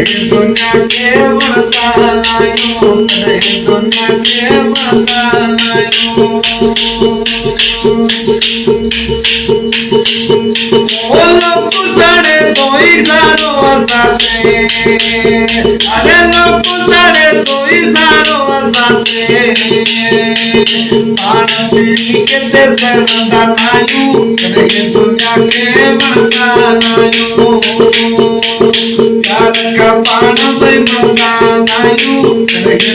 दुनिया के बतायो दुनिया के बतायो ओ लोग सारे कोई सारो साथे अरे लोग सारे कोई सारो साथे पानी के देश बतायो दुनिया के बतायो यार का पाना भाई बतायो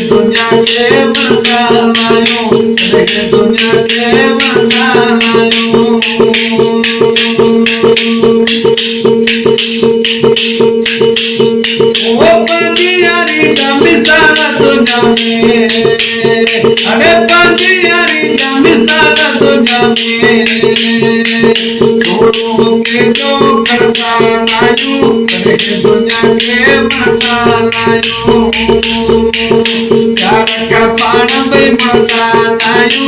दुनिया के बतायो दुनिया के बतायो वो पंडियारी जमीदार दुनिया में अरे पंडियारी जमीदार दुनिया में लोगों के जो करता लायू दुनिया के मता लायू यार का पाना भाई मता लायू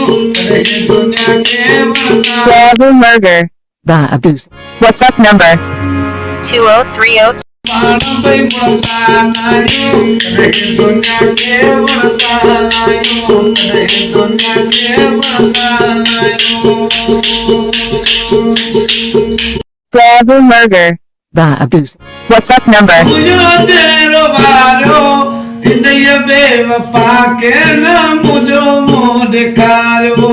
दुनिया के मता Babo Mergھر. Baabu. WhatsApp number 2030. पाना भाई मता लायू दुनिया के मता लायू दुनिया के मता live Babo Mergھر. Baabu. WhatsApp number मुझो तेरो बारो इंदिया बेवफा के ना मुझो मोह दिखारो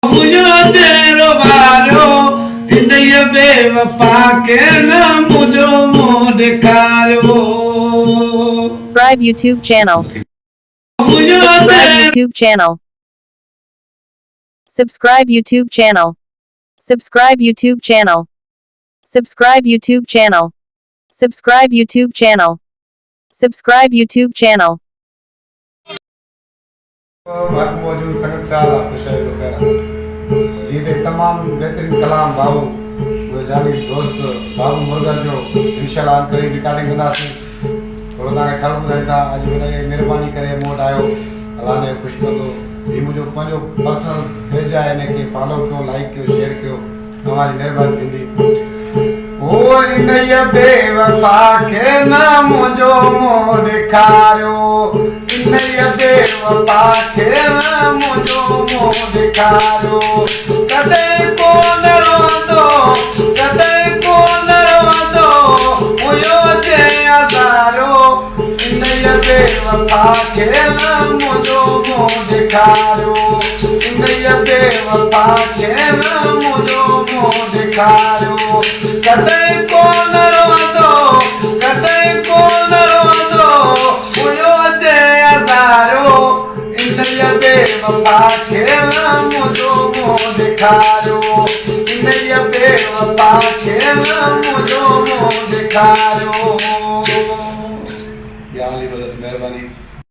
मुझो तेरो बारो इंदिया बेवफा के ना मुझो मोह दिखारो Subscribe YouTube channel. मुझो Subscribe YouTube channel. Subscribe YouTube channel. Subscribe YouTube channel. Subscribe YouTube channel. Subscribe YouTube channel. Subscribe YouTube channel. वक्त मौजूद संगतशाला खुशाई बखैर जीते तमाम बेहतरीन कलाम बाबू वो जानी दोस्त बाबू मुर्गा जो इंशाल्लाह करे रिकॉर्डिंग कंदासीं थोरो तव्हांखे ख़बर ॿुधाईंदा अॼु हुनखे महिरबानी करे मूं वटि आयो अलाह ने ख़ुशि कंदो हीउ मुंहिंजो पंहिंजो पर्सनल पेज आहे हिनखे फॉलो कयो लाइक कयो शेयर कयो तव्हांजी महिरबानी थींदी ओ इन्हीअ बेवफा खे न मुंहिंजो मुंहुं ॾेखारियो इन्हीअ बेवफा खे न मुंहिंजो मुंहुं ॾेखारियो कॾहिं कोन रोंदो हुयो जे हज़ारो इन्हीअ बेवफा खे न मुंहिंजो मुंहुं ॾेखारियो इन्हीअ बेवफा खे न मुंहिंजो मुंहुं ॾेखारियो कॾहिं कोन रोंदो हुयो जे हज़ारो इन्हीअ बेवफा खे न मुंहिंजो मुंहुं ॾेखारियो इन्हीअ बेवफा खे न मुंहिंजो मुंहुं ॾेखारियो या अली मदद महिरबानी